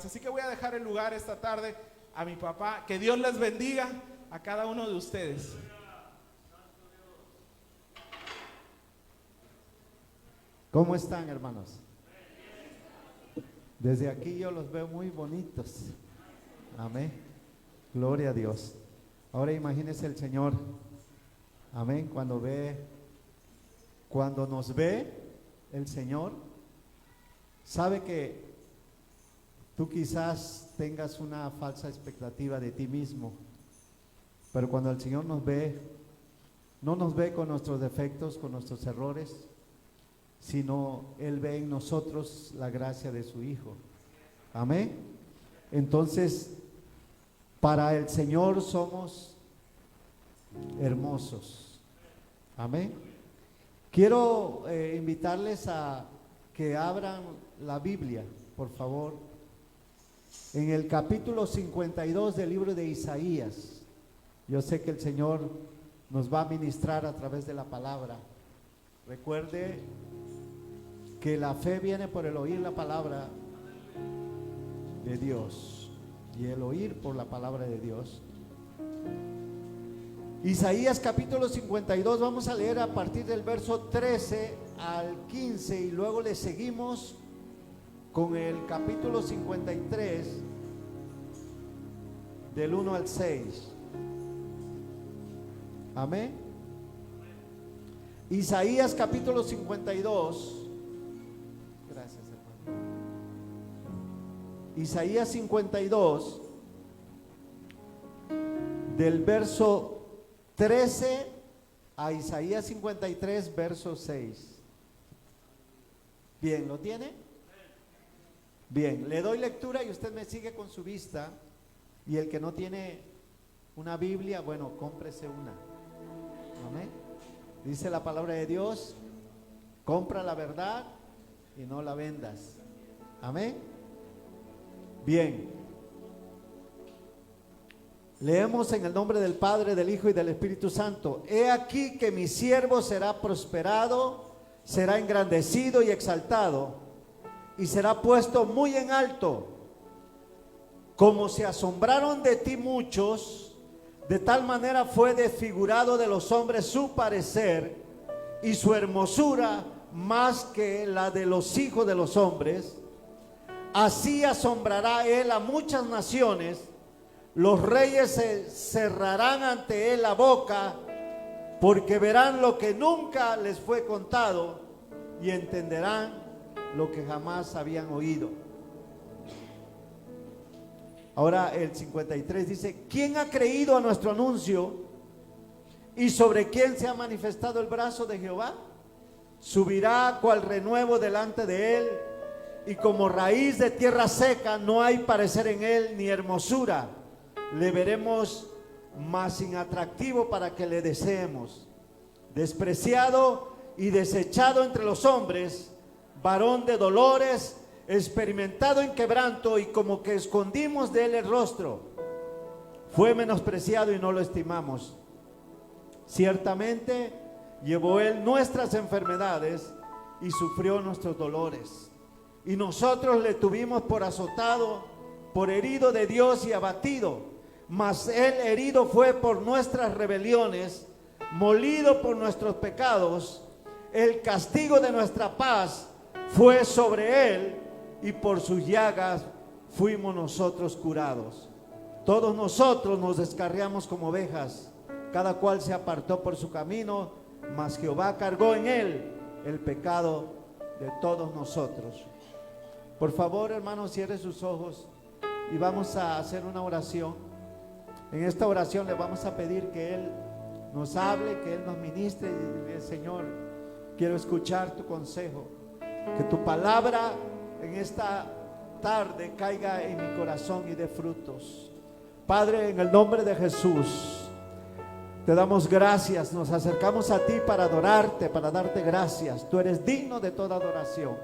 Así que voy a dejar el lugar esta tarde a mi papá. Que Dios les bendiga a cada uno de ustedes. ¿Cómo están, hermanos? Desde aquí yo los veo muy bonitos. Amén. Gloria a Dios. Ahora imagínese el Señor. Amén. Cuando nos ve el Señor, sabe que tú quizás tengas una falsa expectativa de ti mismo, pero cuando el Señor nos ve, no nos ve con nuestros defectos, con nuestros errores, sino Él ve en nosotros la gracia de su Hijo. Amén. Entonces, para el Señor somos hermosos. Amén. Quiero invitarles a que abran la Biblia, por favor, en el capítulo 52 del libro de Isaías. Yo sé que el Señor nos va a ministrar a través de la palabra. Recuerde que la fe viene por el oír la palabra de Dios, y el oír por la palabra de Dios. Isaías capítulo 52, vamos a leer a partir del verso 13 al 15 y luego le seguimos con el capítulo 53 del 1 al 6. Amén. Isaías capítulo 52. Gracias, hermano. Isaías 52 del verso 13 a Isaías 53 verso 6. Bien, ¿lo tiene? Bien, le doy lectura y usted me sigue con su vista. Y el que no tiene una Biblia, bueno, cómprese una. Amén. Dice la palabra de Dios: compra la verdad y no la vendas. Amén. Bien. Leemos en el nombre del Padre, del Hijo y del Espíritu Santo. He aquí que mi siervo será prosperado, será engrandecido y exaltado, y será puesto muy en alto. Como se asombraron de ti muchos, de tal manera fue desfigurado de los hombres su parecer, y su hermosura más que la de los hijos de los hombres. Así asombrará él a muchas naciones. Los reyes se cerrarán ante él la boca, porque verán lo que nunca les fue contado y entenderán lo que jamás habían oído. Ahora el 53 dice: ¿quién ha creído a nuestro anuncio? ¿Y sobre quién se ha manifestado el brazo de Jehová? Subirá cual renuevo delante de él, y como raíz de tierra seca, no hay parecer en él ni hermosura. Le veremos más sin atractivo para que le deseemos. Despreciado y desechado entre los hombres, varón de dolores, experimentado en quebranto, y como que escondimos de él el rostro. Fue menospreciado y no lo estimamos. Ciertamente llevó él nuestras enfermedades y sufrió nuestros dolores. Y nosotros le tuvimos por azotado, por herido de Dios y abatido. Mas él herido fue por nuestras rebeliones, molido por nuestros pecados. El castigo de nuestra paz fue sobre él, y por sus llagas fuimos nosotros curados. Todos nosotros nos descarriamos como ovejas, cada cual se apartó por su camino, mas Jehová cargó en él el pecado de todos nosotros. Por favor, hermanos, cierre sus ojos y vamos a hacer una oración. En esta oración le vamos a pedir que Él nos hable, que Él nos ministre y dile: Señor, quiero escuchar tu consejo, que tu palabra en esta tarde caiga en mi corazón y dé frutos. Padre, en el nombre de Jesús, te damos gracias, nos acercamos a ti para adorarte, para darte gracias. Tú eres digno de toda adoración.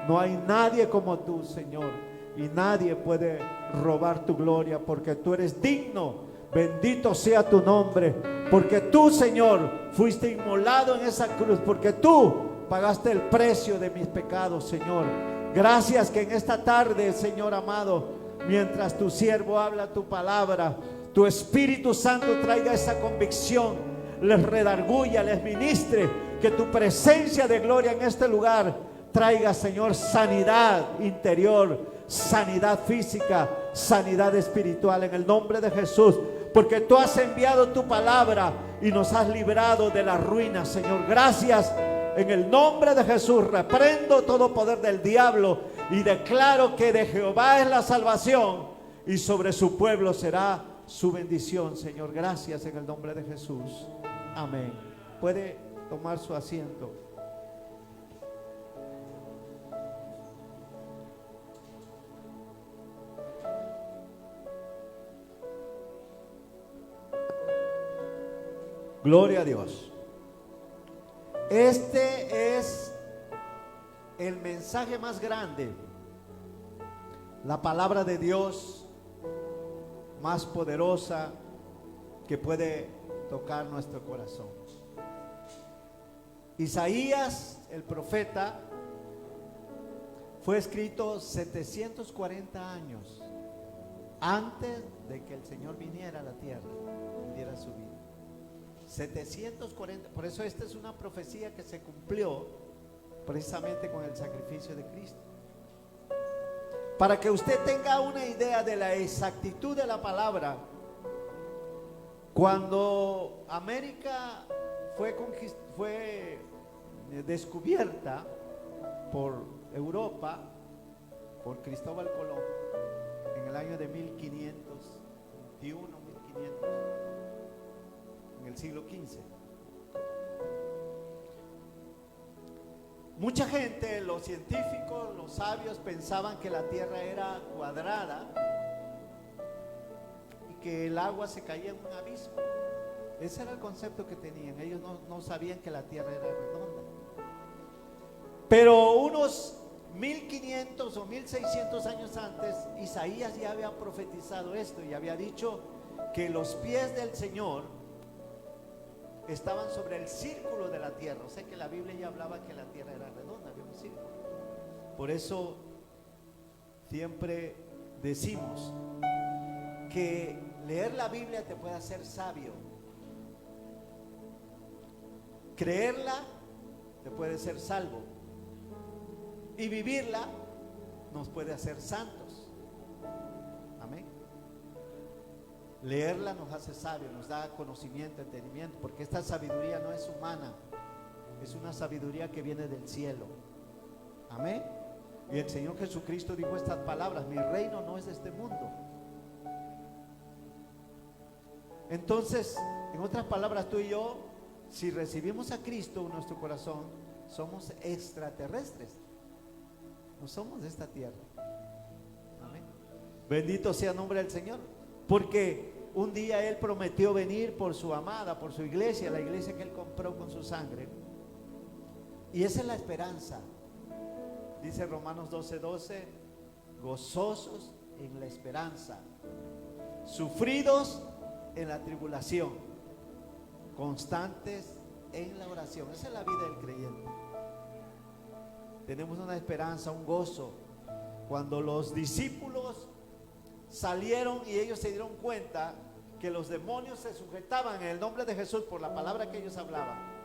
No hay nadie como tú, Señor, y nadie puede robar tu gloria, porque tú eres digno. Bendito sea tu nombre, porque tú, Señor, fuiste inmolado en esa cruz, porque tú pagaste el precio de mis pecados, Señor. Gracias que en esta tarde, Señor amado, mientras tu siervo habla tu palabra, tu Espíritu Santo traiga esa convicción, les redarguya, les ministre, que tu presencia de gloria en este lugar traiga, Señor, sanidad interior, sanidad física, sanidad espiritual, en el nombre de Jesús, porque tú has enviado tu palabra y nos has librado de la ruina, Señor. Gracias. En el nombre de Jesús reprendo todo poder del diablo y declaro que de Jehová es la salvación y sobre su pueblo será su bendición, Señor. Gracias en el nombre de Jesús. Amén. Puede tomar su asiento. Gloria a Dios. Este es el mensaje más grande, la palabra de Dios más poderosa que puede tocar nuestro corazón. Isaías, el profeta, fue escrito 740 años antes de que el Señor viniera a la tierra y diera su vida. 740, por eso esta es una profecía que se cumplió precisamente con el sacrificio de Cristo. Para que usted tenga una idea de la exactitud de la palabra, cuando América fue descubierta por Europa, por Cristóbal Colón, en el año de 1521, 1500, en el siglo XV. Mucha gente, los científicos, los sabios, pensaban que la tierra era cuadrada y que el agua se caía en un abismo. Ese era el concepto que tenían. Ellos no sabían que la tierra era redonda. Pero unos 1500 o 1600 años antes, Isaías ya había profetizado esto y había dicho que los pies del Señor estaban sobre el círculo de la tierra. O sea que la Biblia ya hablaba que la tierra era redonda, había un círculo. Por eso siempre decimos que leer la Biblia te puede hacer sabio, creerla te puede hacer salvo y vivirla nos puede hacer santos. Amén. Leerla nos hace sabios, nos da conocimiento, entendimiento, porque esta sabiduría no es humana, es una sabiduría que viene del cielo. Amén. Y el Señor Jesucristo dijo estas palabras: mi reino no es de este mundo. Entonces, en otras palabras, tú y yo, si recibimos a Cristo en nuestro corazón, somos extraterrestres, no somos de esta tierra. Amén. Bendito sea el nombre del Señor, porque un día Él prometió venir por su amada, por su iglesia, la iglesia que Él compró con su sangre. Y esa es la esperanza. Dice Romanos 12:12, gozosos en la esperanza, sufridos en la tribulación, constantes en la oración. Esa es la vida del creyente. Tenemos una esperanza, un gozo. Cuando los discípulos salieron y ellos se dieron cuenta que los demonios se sujetaban en el nombre de Jesús por la palabra que ellos hablaban,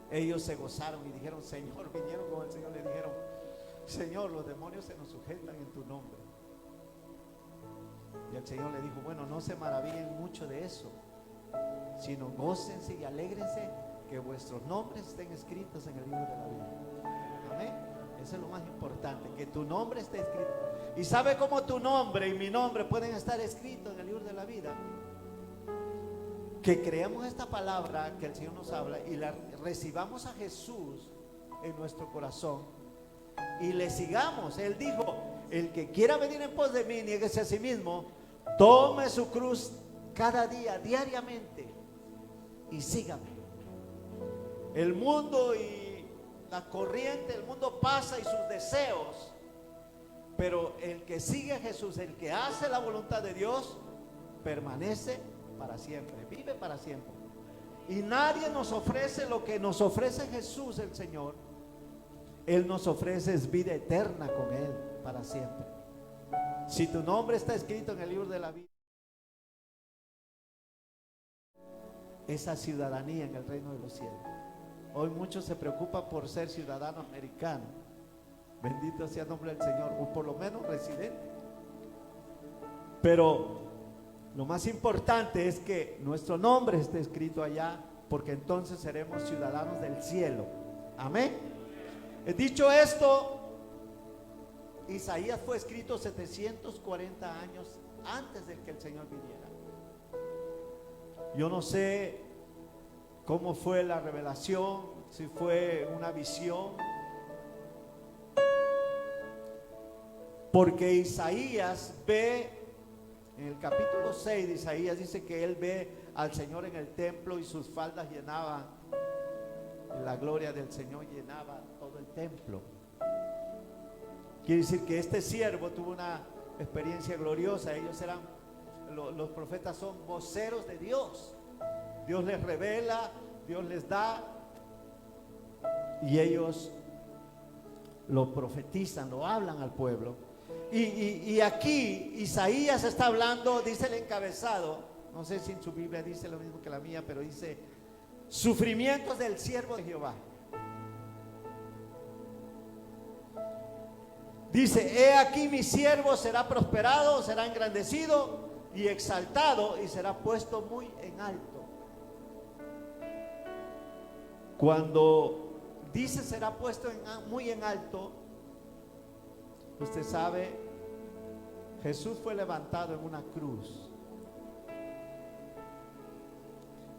ellos se gozaron y dijeron: Señor, vinieron con el Señor, le dijeron: Señor, los demonios se nos sujetan en tu nombre. Y el Señor le dijo: bueno, no se maravillen mucho de eso, sino gócense y alégrense que vuestros nombres estén escritos en el libro de la vida. Amén. Eso es lo más importante, que tu nombre esté escrito. ¿Y sabe cómo tu nombre y mi nombre pueden estar escritos en el libro de la vida? Que creamos esta palabra que el Señor nos habla y la recibamos a Jesús en nuestro corazón y le sigamos. Él dijo: el que quiera venir en pos de mí, niéguese a sí mismo, tome su cruz cada día, diariamente, y sígame. El mundo y la corriente, el mundo pasa y sus deseos, pero el que sigue a Jesús, el que hace la voluntad de Dios, permanece para siempre, vive para siempre. Y nadie nos ofrece lo que nos ofrece Jesús el Señor. Él nos ofrece es vida eterna con Él para siempre. Si tu nombre está escrito en el libro de la vida, esa ciudadanía en el reino de los cielos. Hoy muchos se preocupan por ser ciudadano americano. Bendito sea el nombre del Señor, o por lo menos residente. Pero lo más importante es que nuestro nombre esté escrito allá, porque entonces seremos ciudadanos del cielo. Amén. Dicho esto, Isaías fue escrito 740 años antes de que el Señor viniera. Yo no sé cómo fue la revelación, si fue una visión, porque Isaías ve, en el capítulo 6 de Isaías dice que él ve al Señor en el templo y sus faldas llenaban, la gloria del Señor llenaba todo el templo. Quiere decir que este siervo tuvo una experiencia gloriosa. Ellos eran, los profetas son voceros de Dios. Dios les revela, Dios les da, y ellos lo profetizan, lo hablan al pueblo. Y aquí Isaías está hablando, dice el encabezado, no sé si en su Biblia dice lo mismo que la mía, pero dice: sufrimientos del siervo de Jehová. Dice: he aquí mi siervo será prosperado, será engrandecido y exaltado, y será puesto muy en alto. Cuando dice será puesto muy en alto, usted sabe, Jesús fue levantado en una cruz.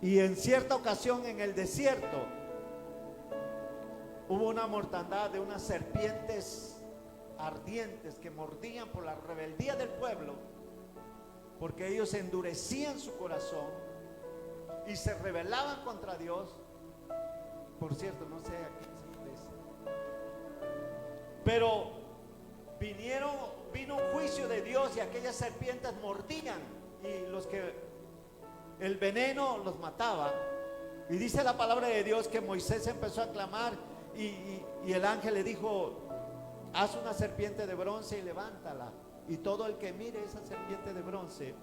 Y en cierta ocasión en el desierto hubo una mortandad de unas serpientes ardientes que mordían por la rebeldía del pueblo, porque ellos endurecían su corazón y se rebelaban contra Dios. Por cierto, no sé a quién se parece, pero vino un juicio de Dios y aquellas serpientes mordían, y los que el veneno los mataba. Y dice la palabra de Dios que Moisés empezó a clamar y el ángel le dijo: haz una serpiente de bronce y levántala, y todo el que mire esa serpiente de bronce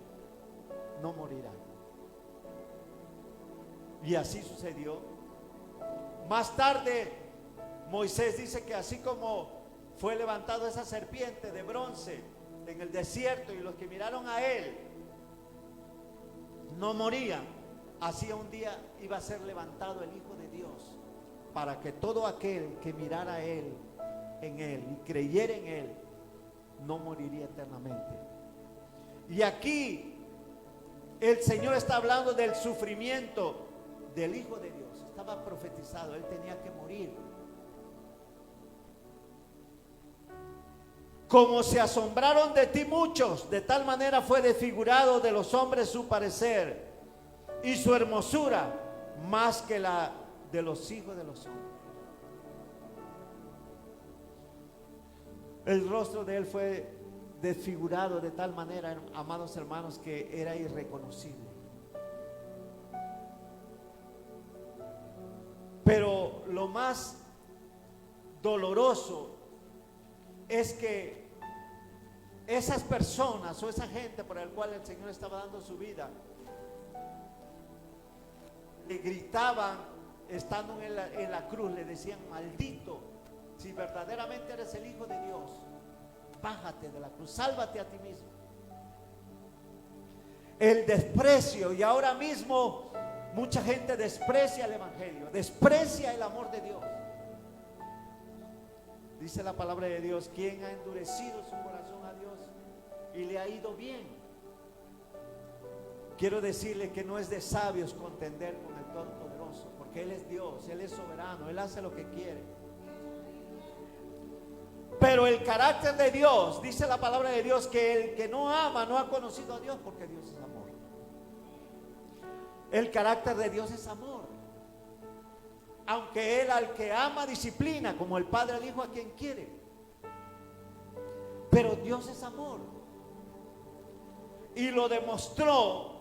no morirá. Y así sucedió. Más tarde Moisés dice que así como fue levantado esa serpiente de bronce en el desierto y los que miraron a él no morían, así un día iba a ser levantado el Hijo de Dios, para que todo aquel que mirara a él, en él y creyera en él, no moriría eternamente. Y aquí el Señor está hablando del sufrimiento del Hijo de Dios. Estaba profetizado, él tenía que morir. Como se asombraron de ti muchos, de tal manera fue desfigurado de los hombres su parecer, y su hermosura más que la de los hijos de los hombres. El rostro de él fue desfigurado de tal manera, amados hermanos, que era irreconocible. Pero lo más doloroso es que esas personas o esa gente por la cual el Señor estaba dando su vida, le gritaban estando en la cruz, le decían: maldito, si verdaderamente eres el Hijo de Dios, bájate de la cruz, sálvate a ti mismo. El desprecio, y ahora mismo mucha gente desprecia el evangelio, desprecia el amor de Dios. Dice la palabra de Dios: ¿quién ha endurecido su corazón a Dios y le ha ido bien? Quiero decirle que no es de sabios contender con el Todopoderoso, porque Él es Dios, Él es soberano, Él hace lo que quiere. Pero el carácter de Dios, dice la palabra de Dios, que el que no ama no ha conocido a Dios, porque Dios es amor. El carácter de Dios es amor. Aunque Él al que ama disciplina, como el Padre al Hijo a quien quiere. Pero Dios es amor. Y lo demostró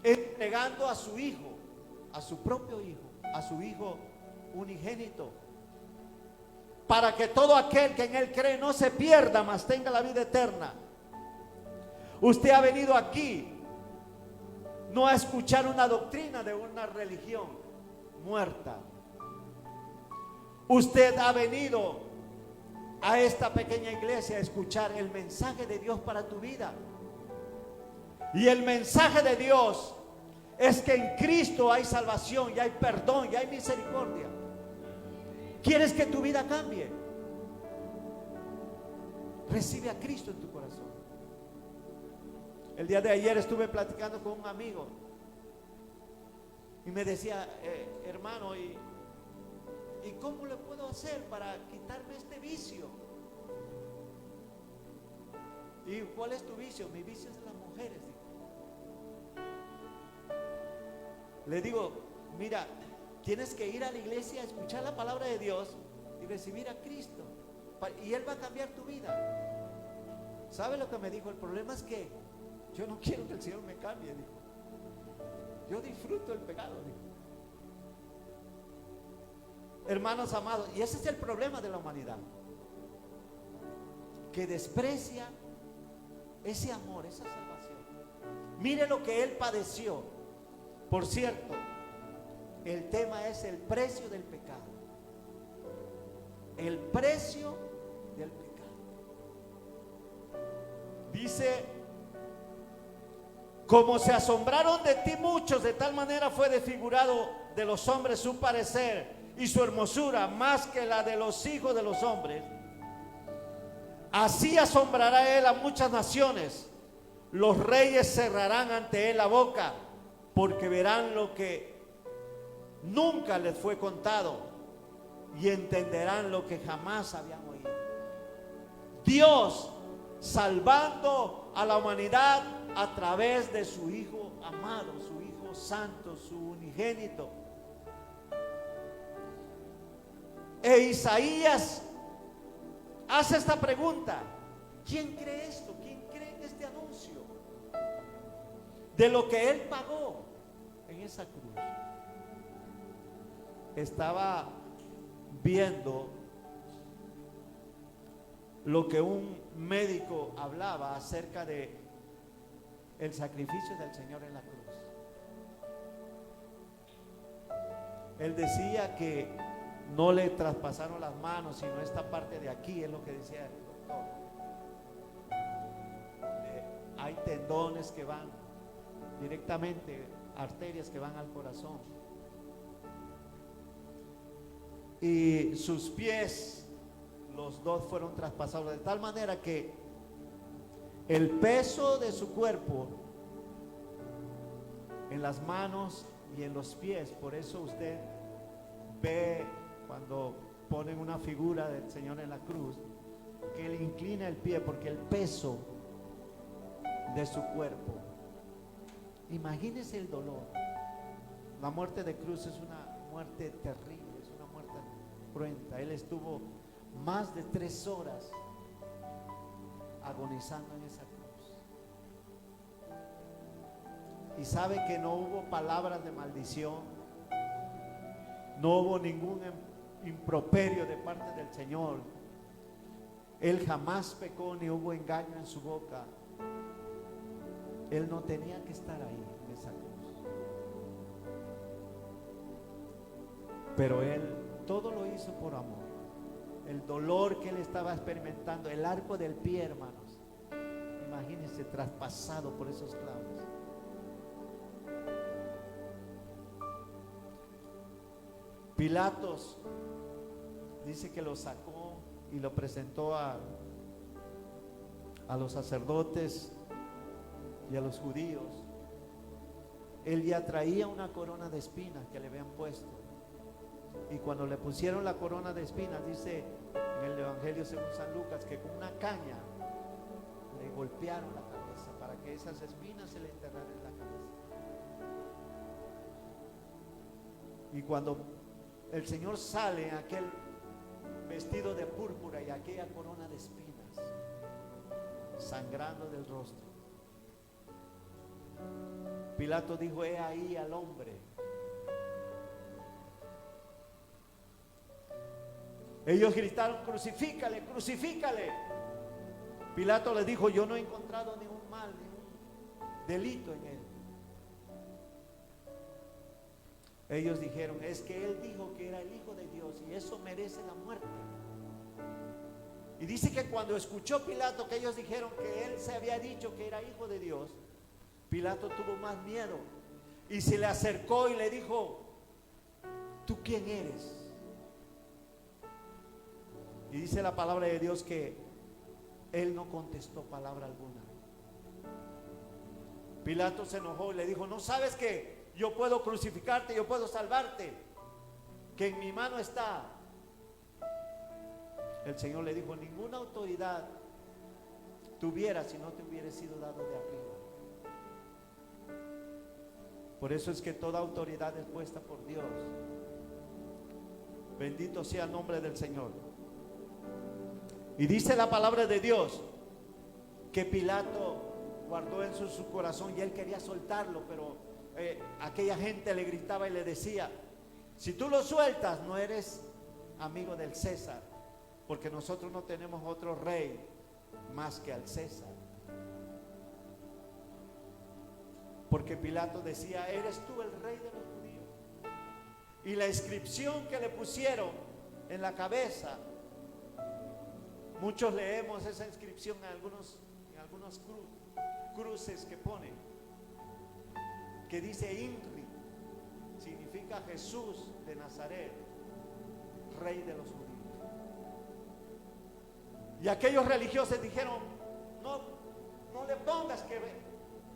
entregando a su Hijo, a su propio Hijo, a su Hijo unigénito, para que todo aquel que en Él cree no se pierda, mas tenga la vida eterna. Usted ha venido aquí no a escuchar una doctrina de una religión muerta. Usted ha venido a esta pequeña iglesia a escuchar el mensaje de Dios para tu vida. Y el mensaje de Dios es que en Cristo hay salvación, y hay perdón, y hay misericordia. ¿Quieres que tu vida cambie? Recibe a Cristo en tu corazón. El día de ayer estuve platicando con un amigo y me decía, hermano, ¿y cómo le puedo hacer para quitarme este vicio? ¿Y cuál es tu vicio? Mi vicio es las mujeres. Le digo, mira, tienes que ir a la iglesia a escuchar la palabra de Dios y recibir a Cristo, y Él va a cambiar tu vida. ¿Sabe lo que me dijo? El problema es que yo no quiero que el Señor me cambie, dijo. Yo disfruto el pecado, dijo. Hermanos amados, y ese es el problema de la humanidad, que desprecia ese amor, esa salvación. Mire lo que Él padeció. Por cierto, el tema es el precio del pecado. El precio del pecado. Dice, como se asombraron de ti muchos, de tal manera fue desfigurado de los hombres su parecer y su hermosura más que la de los hijos de los hombres. Así asombrará Él a muchas naciones. Los reyes cerrarán ante Él la boca, porque verán lo que nunca les fue contado y entenderán lo que jamás habían oído. Dios salvando a la humanidad a través de su Hijo amado, su Hijo santo, su unigénito. E Isaías hace esta pregunta: ¿quién cree esto? ¿Quién cree en este anuncio de lo que Él pagó en esa cruz? Estaba viendo lo que un médico hablaba acerca de el sacrificio del Señor en la cruz. Él decía que no le traspasaron las manos, sino esta parte de aquí, es lo que decía el doctor. Hay tendones que van directamente, arterias que van al corazón, y sus pies, los dos fueron traspasados, de tal manera que el peso de su cuerpo en las manos y en los pies. Por eso usted ve cuando ponen una figura del Señor en la cruz, que Él inclina el pie, porque el peso de su cuerpo. Imagínese el dolor. La muerte de cruz es una muerte terrible, es una muerte cruenta. Él estuvo más de 3 horas agonizando en esa cruz. Y sabe que no hubo palabras de maldición, no hubo ningún improperio de parte del Señor. Él jamás pecó, ni hubo engaño en su boca. Él no tenía que estar ahí en esa cruz, pero Él todo lo hizo por amor. El dolor que Él estaba experimentando, el arco del pie, hermanos, imagínense, traspasado por esos clavos. Pilatos dice que lo sacó y lo presentó a los sacerdotes y a los judíos. Él ya traía una corona de espinas que le habían puesto, y cuando le pusieron la corona de espinas, dice en el Evangelio según San Lucas, que con una caña le golpearon la cabeza para que esas espinas se le enterraran en la cabeza. Y cuando el Señor sale en aquel vestido de púrpura y aquella corona de espinas, sangrando del rostro, Pilato dijo: he ahí al hombre. Ellos gritaron: crucifícale, crucifícale. Pilato les dijo: yo no he encontrado ningún mal, ningún delito en él. Ellos dijeron: es que él dijo que era el Hijo de Dios y eso merece la muerte. Y dice que cuando escuchó Pilato que ellos dijeron que él se había dicho que era Hijo de Dios, Pilato tuvo más miedo y se le acercó y le dijo: ¿tú quién eres? Y dice la palabra de Dios que él no contestó palabra alguna. Pilato se enojó y le dijo: ¿no sabes que yo puedo crucificarte, yo puedo salvarte, que en mi mano está? El Señor le dijo: ninguna autoridad tuviera si no te hubiera sido dado de arriba. Por eso es que toda autoridad es puesta por Dios. Bendito sea el nombre del Señor. Y dice la palabra de Dios que Pilato guardó en su corazón y él quería soltarlo, pero aquella gente le gritaba y le decía: si tú lo sueltas, no eres amigo del César, porque nosotros no tenemos otro rey más que al César. Porque Pilato decía: ¿eres tú el rey de los judíos? Y la inscripción que le pusieron en la cabeza, muchos leemos esa inscripción en algunos cruces que ponen, que dice INRI, significa Jesús de Nazaret, rey de los judíos. Y aquellos religiosos dijeron: no le pongas que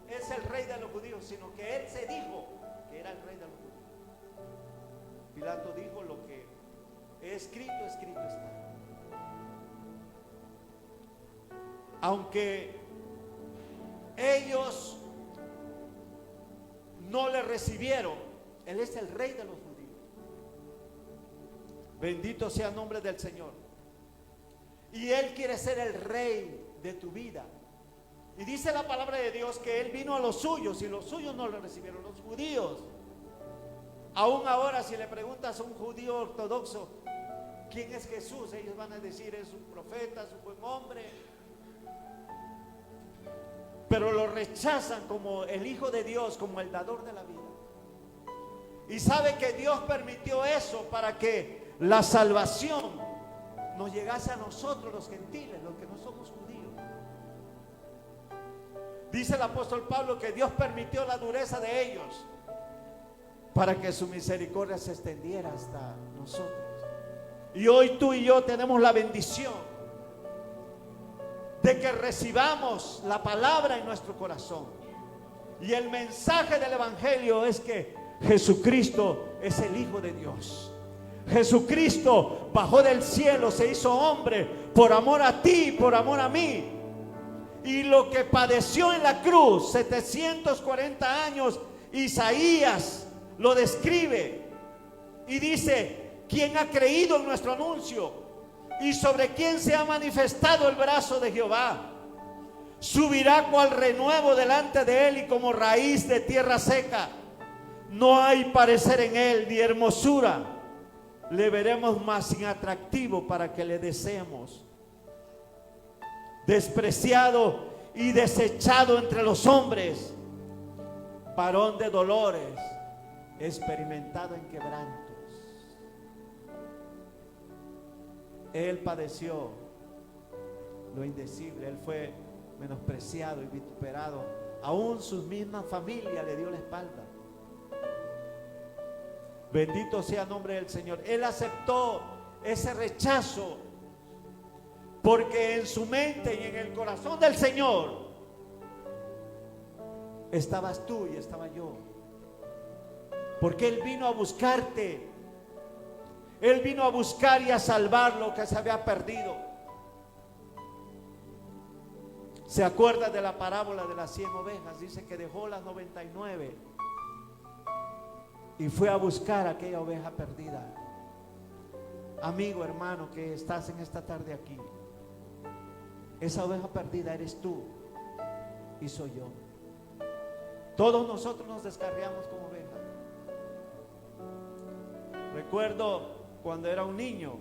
es el rey de los judíos, sino que él se dijo que era el rey de los judíos. Pilato dijo: lo que escrito, escrito está. Aunque ellos no le recibieron, él es el rey de los judíos. Bendito sea el nombre del Señor. Y él quiere ser el rey de tu vida. Y dice la palabra de Dios que él vino a los suyos y los suyos no le recibieron, los judíos. Aún ahora, si le preguntas a un judío ortodoxo quién es Jesús, ellos van a decir: es un profeta, es un buen hombre. Pero lo rechazan como el Hijo de Dios, como el dador de la vida. Y sabe que Dios permitió eso para que la salvación nos llegase a nosotros los gentiles, los que no somos judíos. Dice el apóstol Pablo que Dios permitió la dureza de ellos para que su misericordia se extendiera hasta nosotros. Y hoy tú y yo tenemos la bendición de que recibamos la palabra en nuestro corazón. Y el mensaje del evangelio es que Jesucristo es el Hijo de Dios. Jesucristo bajó del cielo, se hizo hombre por amor a ti, por amor a mí. Y lo que padeció en la cruz, 740 años, Isaías lo describe y dice: ¿quién ha creído en nuestro anuncio? ¿Y sobre quién se ha manifestado el brazo de Jehová? Subirá cual renuevo delante de él y como raíz de tierra seca. No hay parecer en él ni hermosura. Le veremos más inatractivo para que le deseemos. Despreciado y desechado entre los hombres, varón de dolores, experimentado en quebrantos. Él padeció lo indecible. Él fue menospreciado y vituperado. Aún su misma familia le dio la espalda. Bendito sea el nombre del Señor. Él aceptó ese rechazo porque en su mente y en el corazón del Señor estabas tú y estaba yo. Porque Él vino a buscarte. Él vino a buscar y a salvar lo que se había perdido. ¿Se acuerda de la parábola de las 100 ovejas? Dice que dejó las 99 y fue a buscar aquella oveja perdida. Amigo, hermano, que estás en esta tarde aquí, esa oveja perdida eres tú y soy yo. Todos nosotros nos descarriamos como ovejas. Recuerdo cuando era un niño,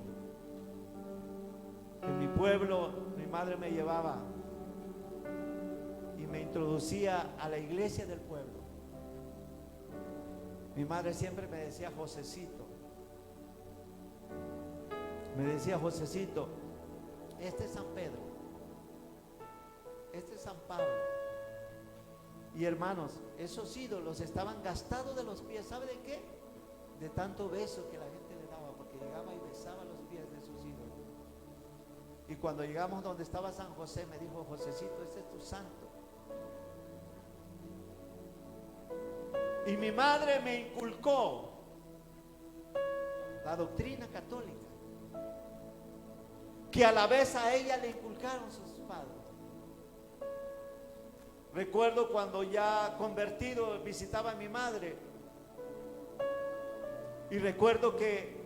pueblo, mi madre me llevaba y me introducía a la iglesia del pueblo. Mi madre siempre me decía Josecito. Me decía Josecito, este es San Pedro, este es San Pablo. Y hermanos, esos ídolos estaban gastados de los pies. ¿Sabe de qué? De tanto beso que la gente le daba, porque llegaba y besaba los pies de sus ídolos. Y cuando llegamos donde estaba San José, me dijo, Josecito, este es tu santo. Y mi madre me inculcó la doctrina católica, que a la vez a ella le inculcaron sus padres. Recuerdo cuando ya convertido visitaba a mi madre, y recuerdo que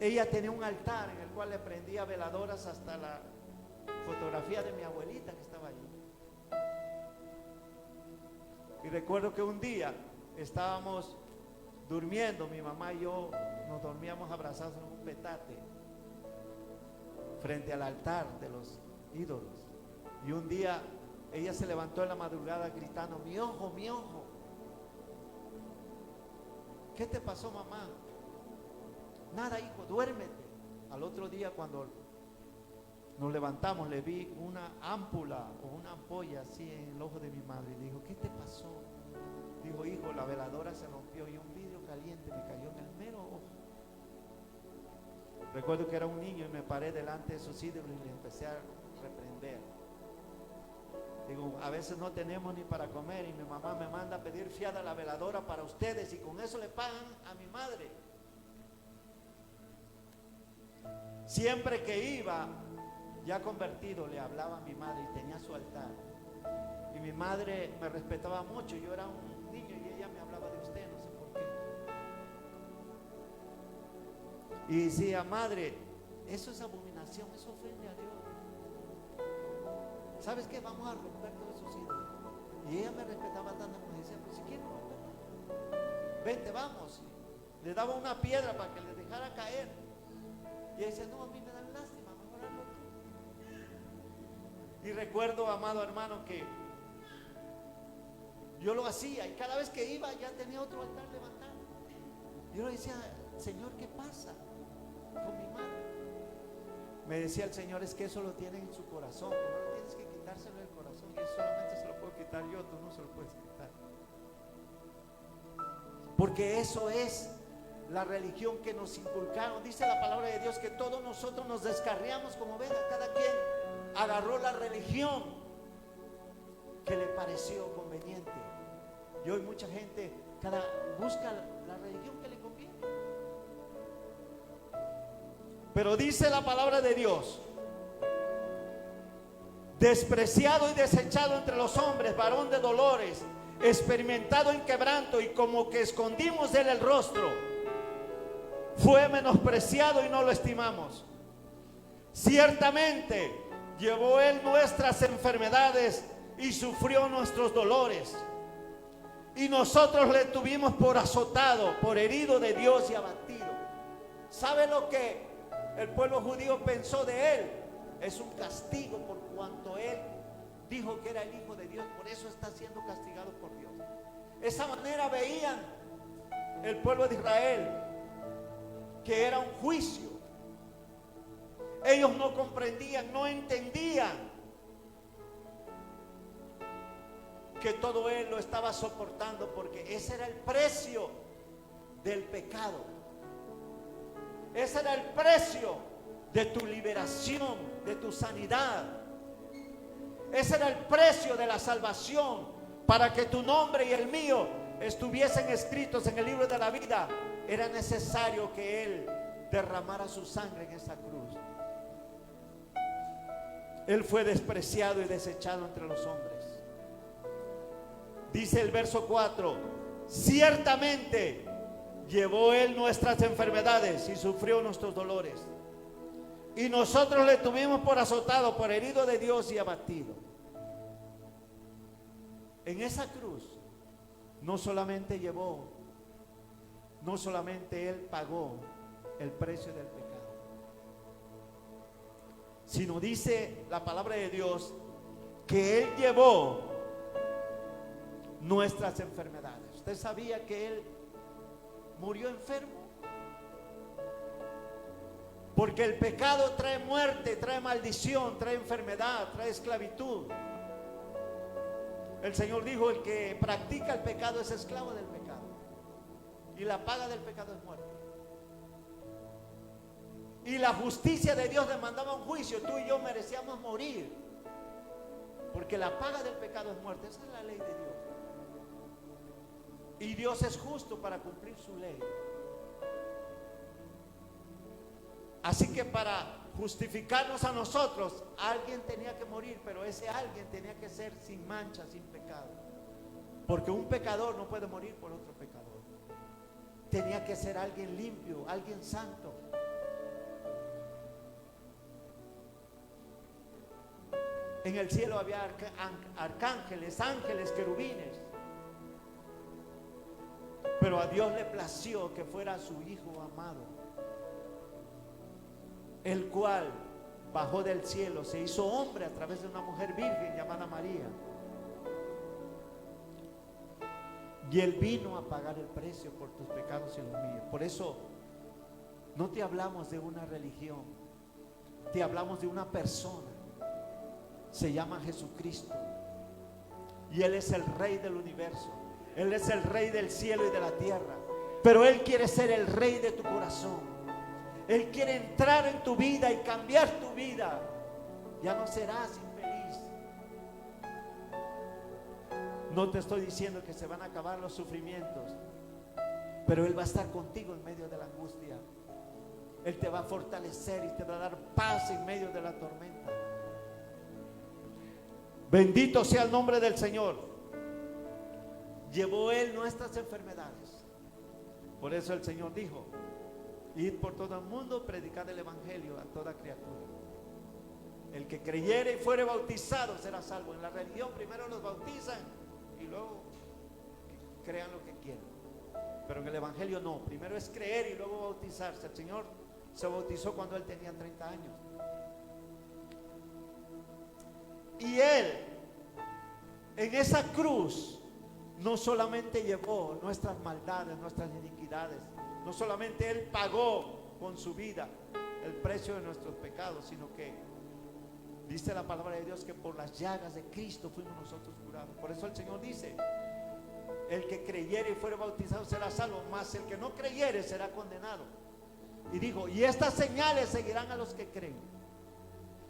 ella tenía un altar en el cual le prendía veladoras hasta la fotografía de mi abuelita que estaba allí. Y recuerdo que un día estábamos durmiendo, mi mamá y yo nos dormíamos abrazados en un petate frente al altar de los ídolos. Y un día ella se levantó en la madrugada gritando, mi ojo, mi ojo. ¿Qué te pasó, mamá? Nada, hijo, duérmete. Al otro día, cuando nos levantamos, le vi una ámpula o una ampolla así en el ojo de mi madre. Y le dijo, ¿qué te pasó? Dijo, hijo, la veladora se rompió y un vidrio caliente me cayó en el mero ojo. Recuerdo que era un niño y me paré delante de sus ídolos y le empecé a reprender. Digo, a veces no tenemos ni para comer y mi mamá me manda a pedir fiada la veladora para ustedes y con eso le pagan a mi madre. Siempre que iba, ya convertido, le hablaba a mi madre y tenía su altar. Y mi madre me respetaba mucho, yo era un niño y ella me hablaba de usted, no sé por qué. Y decía, madre, eso es abominación, eso ofende a Dios. ¿Sabes qué? Vamos a romper todos esos ídolos. Y ella me respetaba tanto, me decía, pues si quieres romper, vente, vamos. Le daba una piedra para que le dejara caer. Y ella decía, no, a mí me dan lástima, mejor hazlo tú. Y recuerdo, amado hermano, que yo lo hacía y cada vez que iba ya tenía otro altar levantado. Yo le decía, Señor, ¿qué pasa con mi madre? Me decía el Señor, es que eso lo tiene en su corazón, no lo tienes que quitárselo del corazón, y eso solamente se lo puedo quitar yo, tú no se lo puedes quitar. Porque eso es la religión que nos inculcaron. Dice la palabra de Dios que todos nosotros nos descarriamos como ovejas, cada quien agarró la religión que le pareció conveniente. Y hoy mucha gente busca la religión que le conviene. Pero dice la palabra de Dios, despreciado y desechado entre los hombres, varón de dolores, experimentado en quebranto, y como que escondimos de él el rostro, fue menospreciado y no lo estimamos. Ciertamente llevó él nuestras enfermedades y sufrió nuestros dolores, y nosotros le tuvimos por azotado, por herido de Dios y abatido. ¿Sabe lo que el pueblo judío pensó de él? Es un castigo por cuanto él dijo que era el Hijo de Dios, por eso está siendo castigado por Dios. Esa manera veían el pueblo de Israel, que era un juicio. Ellos no comprendían, no entendían que todo él lo estaba soportando, porque ese era el precio del pecado. Ese era el precio de tu liberación, de tu sanidad. Ese era el precio de la salvación, para que tu nombre y el mío estuviesen escritos en el libro de la vida. Era necesario que él derramara su sangre en esa cruz. Él fue despreciado y desechado entre los hombres. Dice el verso 4, ciertamente llevó él nuestras enfermedades y sufrió nuestros dolores, y nosotros le tuvimos por azotado, por herido de Dios y abatido. En esa cruz no solamente él pagó el precio del pecado, sino dice la palabra de Dios que Él llevó nuestras enfermedades. ¿Usted sabía que Él murió enfermo? Porque el pecado trae muerte, trae maldición, trae enfermedad, trae esclavitud. El Señor dijo: el que practica el pecado es esclavo del pecado, y la paga del pecado es muerte. Y la justicia de Dios demandaba un juicio. Tú y yo merecíamos morir, porque la paga del pecado es muerte. Esa es la ley de Dios. Y Dios es justo para cumplir su ley. Así que para justificarnos a nosotros, alguien tenía que morir, pero ese alguien tenía que ser sin mancha, sin pecado. Porque un pecador no puede morir por otro pecador. Tenía que ser alguien limpio, alguien santo. En el cielo había arcángeles, ángeles, querubines. Pero a Dios le plació que fuera su Hijo amado, el cual bajó del cielo, se hizo hombre a través de una mujer virgen llamada María. Y Él vino a pagar el precio por tus pecados y los míos. Por eso no te hablamos de una religión, te hablamos de una persona. Se llama Jesucristo. Y Él es el Rey del universo. Él es el Rey del cielo y de la tierra. Pero Él quiere ser el Rey de tu corazón. Él quiere entrar en tu vida y cambiar tu vida. Ya no serás infeliz. No te estoy diciendo que se van a acabar los sufrimientos, pero Él va a estar contigo en medio de la angustia. Él te va a fortalecer y te va a dar paz en medio de la tormenta. Bendito sea el nombre del Señor. Llevó Él nuestras enfermedades. Por eso el Señor dijo: id por todo el mundo, predicad el evangelio a toda criatura. El que creyere y fuere bautizado será salvo. En la religión primero los bautizan y luego crean lo que quieran. Pero en el evangelio no, primero es creer y luego bautizarse. El Señor se bautizó cuando Él tenía 30 años. Y Él en esa cruz no solamente llevó nuestras maldades, nuestras iniquidades, no solamente Él pagó con su vida el precio de nuestros pecados, sino que dice la palabra de Dios que por las llagas de Cristo fuimos nosotros curados. Por eso el Señor dice: el que creyere y fuere bautizado será salvo, mas el que no creyere será condenado. Y dijo: y estas señales seguirán a los que creen.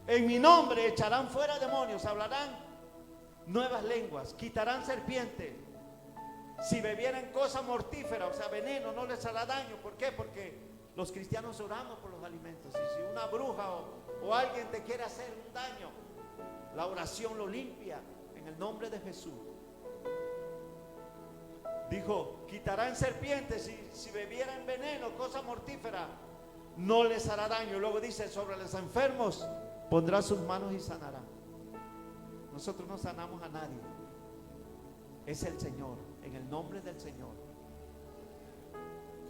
En mi nombre echarán fuera demonios, hablarán nuevas lenguas, quitarán serpientes. Si bebieran cosa mortífera, o sea veneno, no les hará daño. ¿Por qué? Porque los cristianos oramos por los alimentos. Y si una bruja o alguien te quiere hacer un daño, la oración lo limpia en el nombre de Jesús. Dijo: quitarán serpientes. Si bebieran veneno, cosa mortífera, no les hará daño. Luego dice: sobre los enfermos pondrá sus manos y sanará. Nosotros no sanamos a nadie, es el Señor, en el nombre del Señor.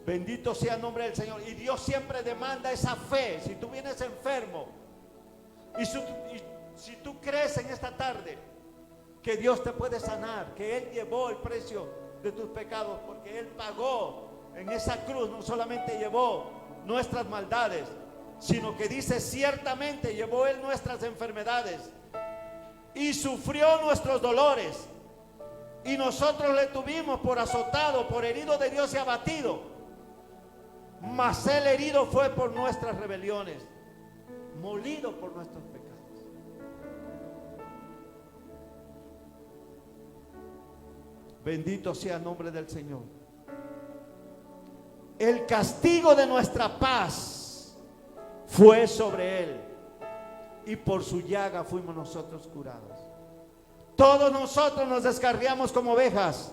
Bendito sea el nombre del Señor. Y Dios siempre demanda esa fe. Si tú vienes enfermo y si tú crees en esta tarde que Dios te puede sanar, que Él llevó el precio de tus pecados, porque Él pagó en esa cruz, no solamente llevó nuestras maldades, sino que dice: ciertamente llevó Él nuestras enfermedades y sufrió nuestros dolores, y nosotros le tuvimos por azotado, por herido de Dios y abatido. Mas Él herido fue por nuestras rebeliones, molido por nuestros pecados. Bendito sea el nombre del Señor. El castigo de nuestra paz fue sobre Él, y por su llaga fuimos nosotros curados. Todos nosotros nos descarriamos como ovejas,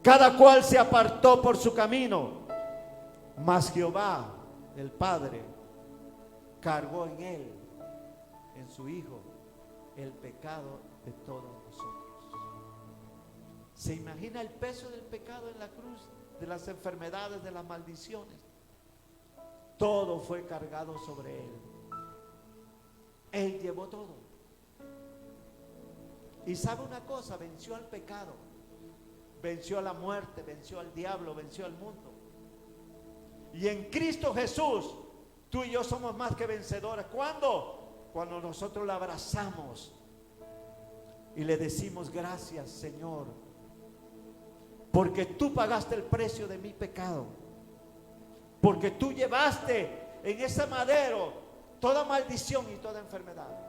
cada cual se apartó por su camino, mas Jehová, el Padre, cargó en Él, en su Hijo, el pecado de todos nosotros. ¿Se imagina el peso del pecado en la cruz? De las enfermedades, de las maldiciones. Todo fue cargado sobre Él. Él llevó todo. Y sabe una cosa, venció al pecado, venció a la muerte, venció al diablo, venció al mundo. Y en Cristo Jesús, tú y yo somos más que vencedores. ¿Cuándo? Cuando nosotros la abrazamos y le decimos: gracias, Señor, porque tú pagaste el precio de mi pecado, porque tú llevaste en ese madero toda maldición y toda enfermedad.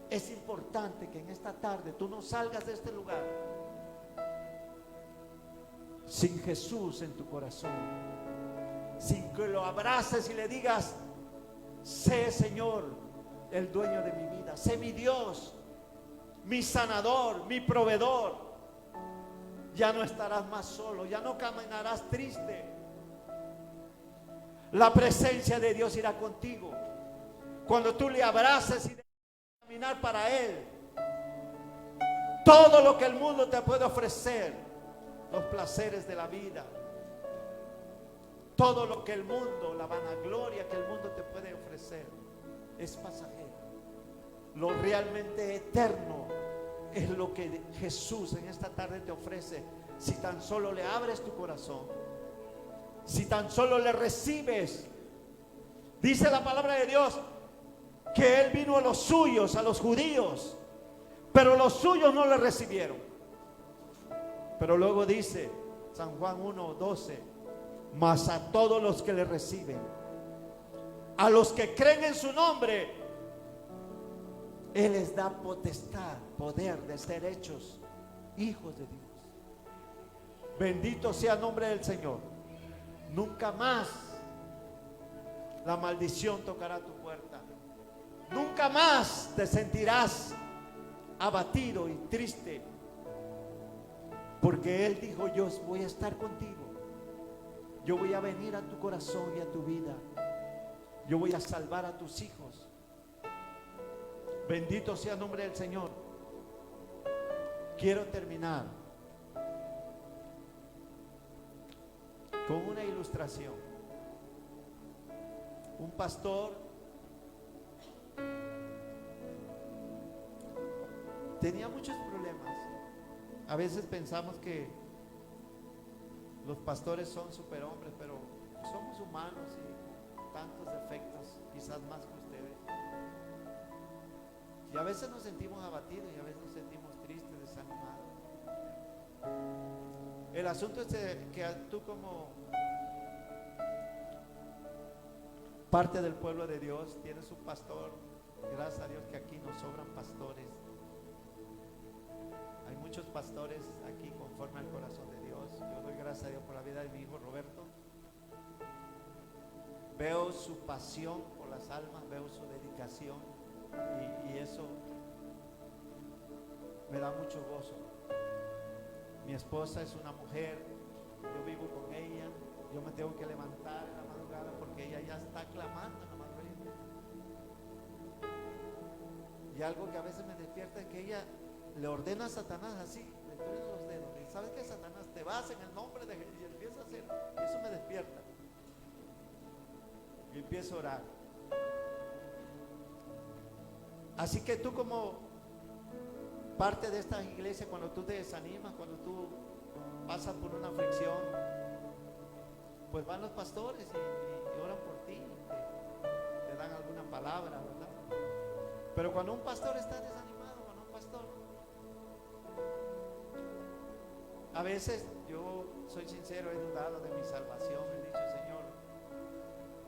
Es importante que en esta tarde tú no salgas de este lugar sin Jesús en tu corazón, sin que lo abraces y le digas: sé, Señor, el dueño de mi vida, sé mi Dios, mi sanador, mi proveedor. Ya no estarás más solo, ya no caminarás triste. La presencia de Dios irá contigo cuando tú le abraces y dejes caminar para Él. Todo lo que el mundo te puede ofrecer, los placeres de la vida, todo lo que el mundo, la vanagloria que el mundo te puede ofrecer, es pasajero. Lo realmente eterno es lo que Jesús en esta tarde te ofrece, si tan solo le abres tu corazón, si tan solo le recibes. Dice la palabra de Dios que Él vino a los suyos, a los judíos, pero los suyos no le recibieron. Pero luego dice San Juan 1:12: mas a todos los que le reciben, a los que creen en su nombre, Él les da potestad, poder de ser hechos hijos de Dios. Bendito sea el nombre del Señor. Nunca más la maldición tocará tu puerta. Nunca más te sentirás abatido y triste, porque Él dijo: yo voy a estar contigo, yo voy a venir a tu corazón y a tu vida, yo voy a salvar a tus hijos. Bendito sea el nombre del Señor. Quiero terminar con una ilustración. Un pastor tenía muchos problemas. A veces pensamos que los pastores son superhombres, pero somos humanos y tantos defectos, quizás más que ustedes. Y a veces nos sentimos abatidos y a veces nos sentimos tristes, desanimados. El asunto es que tú, como parte del pueblo de Dios, tienes un pastor. Gracias a Dios que aquí nos sobran pastores. Hay muchos pastores aquí conforme al corazón de Dios. Yo doy gracias a Dios por la vida de mi hijo Roberto. Veo su pasión por las almas, veo su dedicación, y eso me da mucho gozo. Mi esposa es una mujer, yo vivo con ella, yo me tengo que levantar en la madrugada porque ella ya está clamando en la madrugada. Y algo que a veces me despierta es que ella le ordena a Satanás así, le truena los dedos, y ¿sabes qué, Satanás? Te vas en el nombre de Jesús, y empieza a hacer, y eso me despierta. Y empiezo a orar. Así que tú, como parte de esta iglesia, cuando tú te desanimas, cuando tú pasas por una aflicción, pues van los pastores y oran por ti, te dan alguna palabra, ¿verdad? Pero cuando un pastor está desanimado, cuando un pastor, a veces, yo soy sincero, he dudado de mi salvación. He dicho: Señor,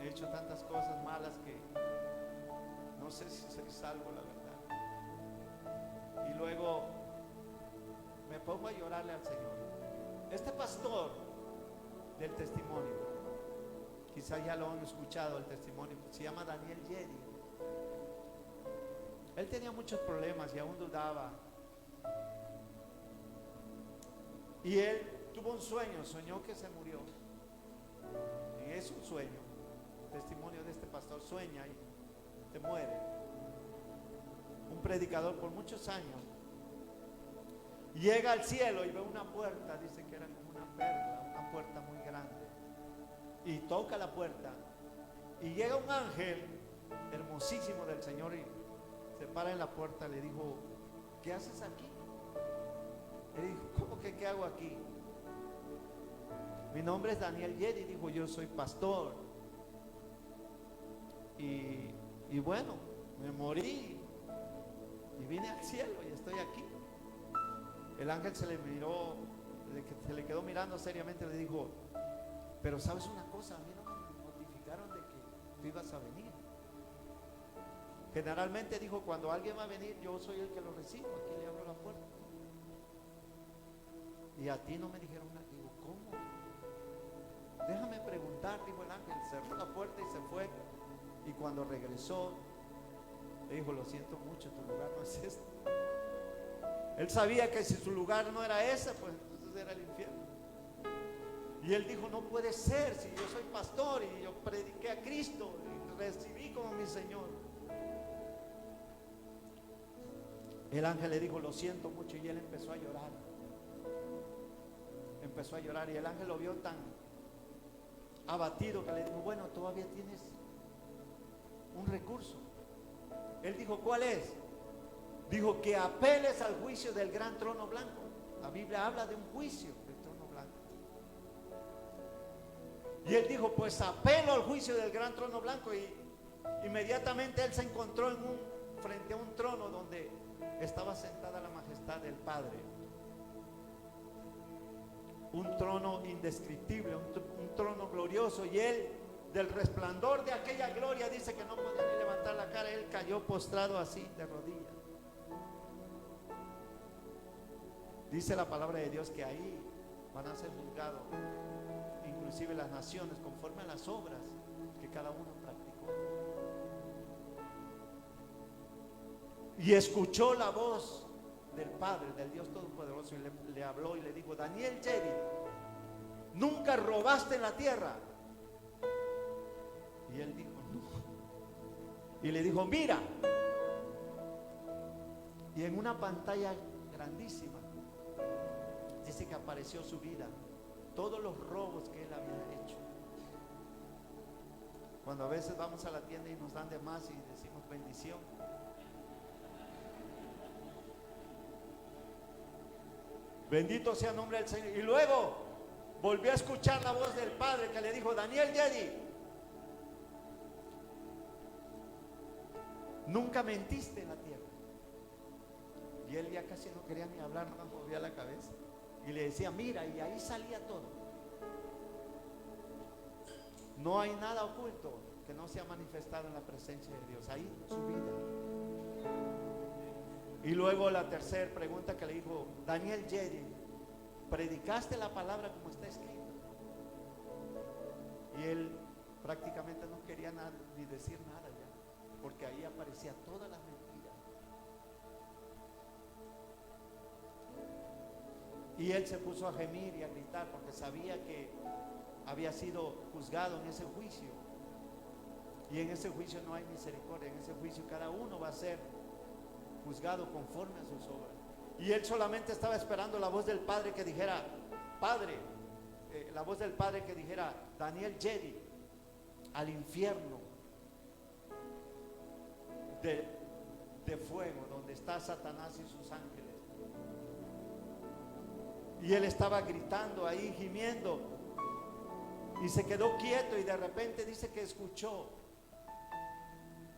he hecho tantas cosas malas que no sé si soy salvo, la verdad. Y luego me pongo a llorarle al Señor. Este pastor del testimonio, quizá ya lo han escuchado, el testimonio, se llama Daniel Yedi. Él tenía muchos problemas y aún dudaba. Y él tuvo un sueño, soñó que se murió. Y es un sueño. El testimonio de este pastor: sueña y te muere. Un predicador por muchos años. Llega al cielo y ve una puerta, dice que era como una perla, una puerta muy grande. Y toca la puerta. Y llega un ángel hermosísimo del Señor, y se para en la puerta. Le dijo: ¿qué haces aquí? Le dijo: ¿cómo que qué hago aquí? Mi nombre es Daniel Yedi. Dijo: yo soy pastor. Y bueno, me morí y vine al cielo y estoy aquí. El ángel se le miró, se le quedó mirando seriamente. Le dijo: pero sabes una cosa, a mí no me notificaron de que tú ibas a venir. Generalmente, dijo, cuando alguien va a venir, yo soy el que lo recibo, aquí le abro la puerta. Y a ti no me dijeron nada. Digo: ¿cómo? Déjame preguntar, dijo el ángel. Cerró la puerta y se fue. Y cuando regresó, le dijo: lo siento mucho, tu lugar no es este. Él sabía que si su lugar no era ese, pues entonces era el infierno. Y él dijo: no puede ser, si yo soy pastor y yo prediqué a Cristo y recibí como mi Señor. El ángel le dijo: lo siento mucho. Y él empezó a llorar. Empezó a llorar, y el ángel lo vio tan abatido que le dijo: bueno, todavía tienes un recurso. Él dijo: ¿cuál es? Dijo: que apeles al juicio del gran trono blanco. La Biblia habla de un juicio del trono blanco. Y él dijo: pues apelo al juicio del gran trono blanco. Y inmediatamente él se encontró frente a un trono donde estaba sentada la majestad del Padre. Un trono indescriptible, un trono glorioso. Y él, del resplandor de aquella gloria, dice que no podía ni levantar la cara. Él cayó postrado así, de rodillas. Dice la palabra de Dios que ahí van a ser juzgados inclusive las naciones conforme a las obras que cada uno practicó. Y escuchó la voz del Padre, del Dios Todopoderoso, y le habló y le dijo: Daniel Yedi, nunca robaste en la tierra. Y él dijo: no. Y le dijo: mira. Y en una pantalla grandísima dice que apareció su vida, todos los robos que él había hecho. Cuando a veces vamos a la tienda y nos dan de más y decimos bendición, bendito sea el nombre del Señor. Y luego volvió a escuchar la voz del Padre que le dijo: Daniel Yedi, nunca mentiste en la tierra. Y él ya casi no quería ni hablar, no movía la cabeza. Y le decía: mira, y ahí salía todo. No hay nada oculto que no se ha manifestado en la presencia de Dios. Ahí su vida. Y luego la tercera pregunta que le dijo: Daniel Yedi, ¿predicaste la palabra como está escrito? Y él prácticamente no quería nada, ni decir nada ya, porque ahí aparecía todas las mentiras. Y él se puso a gemir y a gritar porque sabía que había sido juzgado en ese juicio. Y en ese juicio no hay misericordia. En ese juicio cada uno va a ser juzgado conforme a sus obras. Y él solamente estaba esperando la voz del Padre que dijera: Padre, la voz del Padre que dijera: Daniel Yedi, al infierno de fuego, donde está Satanás y sus ángeles. Y él estaba gritando ahí, gimiendo, y se quedó quieto. Y de repente dice que escuchó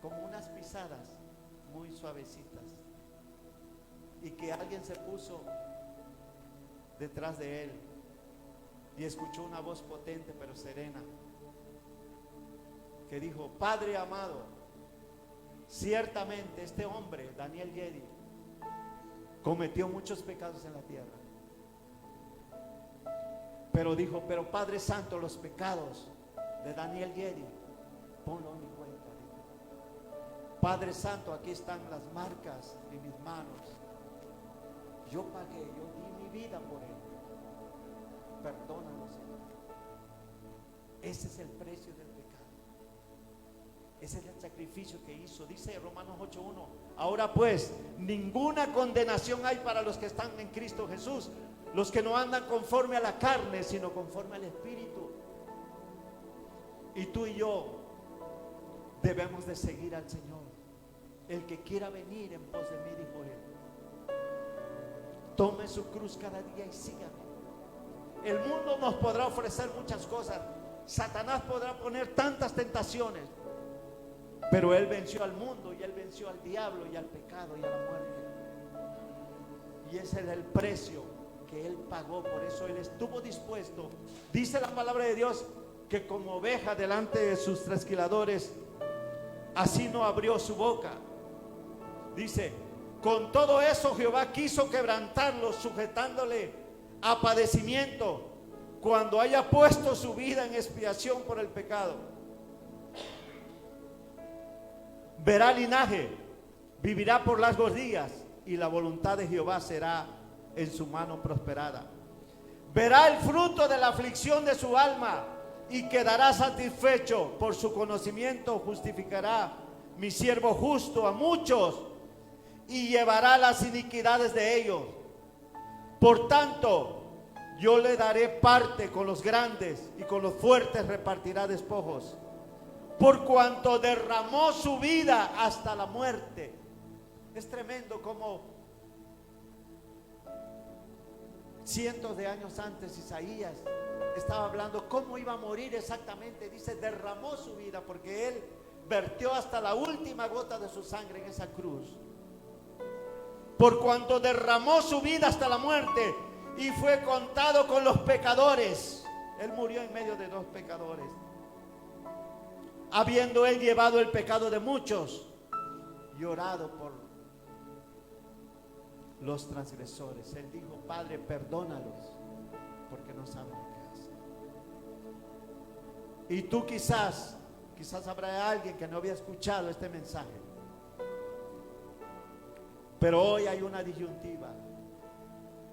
como unas pisadas muy suavecitas, y que alguien se puso detrás de él, y escuchó una voz potente pero serena que dijo: Padre amado, ciertamente este hombre, Daniel Yedi, cometió muchos pecados en la tierra. Pero dijo: pero Padre Santo, los pecados de Daniel Yedi, ponlo en mi cuenta. Dijo: Padre Santo, aquí están las marcas en mis manos. Yo pagué, yo di mi vida por él. Perdónalo, Señor. Ese es el precio del pecado. Ese es el sacrificio que hizo. Dice Romanos 8:1: ahora pues, ninguna condenación hay para los que están en Cristo Jesús, los que no andan conforme a la carne, sino conforme al Espíritu. Y tú y yo debemos de seguir al Señor. El que quiera venir en pos de mí, dijo Él, tome su cruz cada día y sígame. El mundo nos podrá ofrecer muchas cosas. Satanás podrá poner tantas tentaciones, pero Él venció al mundo y Él venció al diablo y al pecado y a la muerte. Y ese es el precio que Él pagó. Por eso Él estuvo dispuesto. Dice la palabra de Dios que como oveja delante de sus trasquiladores, así no abrió su boca. Dice, con todo eso Jehová quiso quebrantarlo, sujetándole a padecimiento, cuando haya puesto su vida en expiación por el pecado. Verá linaje, vivirá por largos días, y la voluntad de Jehová será en su mano prosperada. Verá el fruto de la aflicción de su alma y quedará satisfecho. Por su conocimiento justificará mi siervo justo a muchos y llevará las iniquidades de ellos. Por tanto, yo le daré parte con los grandes y con los fuertes repartirá despojos. Por cuanto derramó su vida hasta la muerte. Es tremendo como cientos de años antes Isaías estaba hablando cómo iba a morir exactamente. Dice, derramó su vida, porque Él vertió hasta la última gota de su sangre en esa cruz. Por cuanto derramó su vida hasta la muerte y fue contado con los pecadores. Él murió en medio de dos pecadores, habiendo Él llevado el pecado de muchos y orado por los transgresores. Él dijo, Padre, perdónalos, porque no saben lo que hacen. Y tú quizás habrá alguien que no había escuchado este mensaje, pero hoy hay una disyuntiva.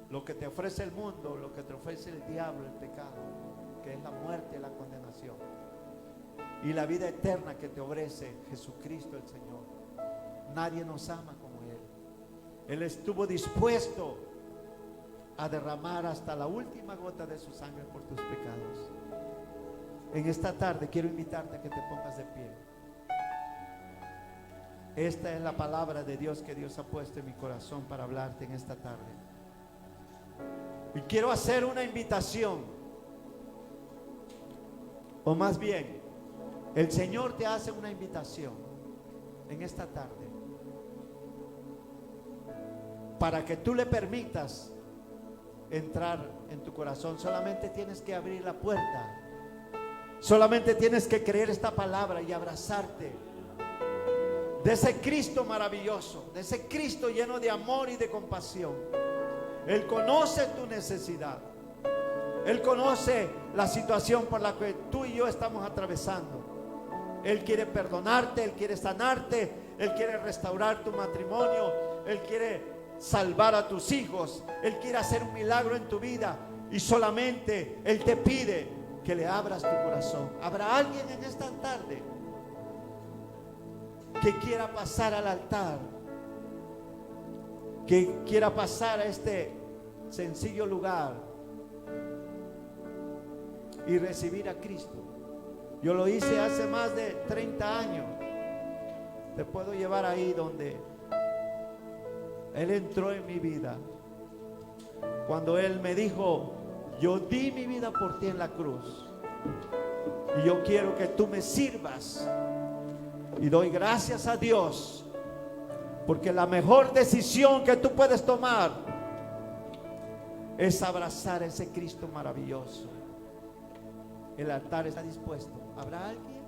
Lo que te ofrece el mundo, lo que te ofrece el diablo, el pecado, que es la muerte y la condenación, y la vida eterna que te ofrece Jesucristo el Señor. Nadie nos ama como Él. Él estuvo dispuesto a derramar hasta la última gota de su sangre por tus pecados. En esta tarde quiero invitarte a que te pongas de pie. Esta es la palabra de Dios que Dios ha puesto en mi corazón para hablarte en esta tarde. Y quiero hacer una invitación, o más bien, el Señor te hace una invitación en esta tarde para que tú le permitas entrar en tu corazón. Solamente tienes que abrir la puerta. Solamente tienes que creer esta palabra y abrazarte de ese Cristo maravilloso, de ese Cristo lleno de amor y de compasión. Él conoce tu necesidad. Él conoce la situación por la que tú y yo estamos atravesando. Él quiere perdonarte, Él quiere sanarte, Él quiere restaurar tu matrimonio, Él quiere salvar a tus hijos, Él quiere hacer un milagro en tu vida, y solamente Él te pide que le abras tu corazón. ¿Habrá alguien en esta tarde que quiera pasar al altar, que quiera pasar a este sencillo lugar y recibir a Cristo? Yo lo hice hace más de 30 años. Te puedo llevar ahí donde Él entró en mi vida, cuando Él me dijo, yo di mi vida por ti en la cruz, y yo quiero que tú me sirvas. Y doy gracias a Dios, porque la mejor decisión que tú puedes tomar es abrazar a ese Cristo maravilloso. El altar está dispuesto. ¿Habrá alguien?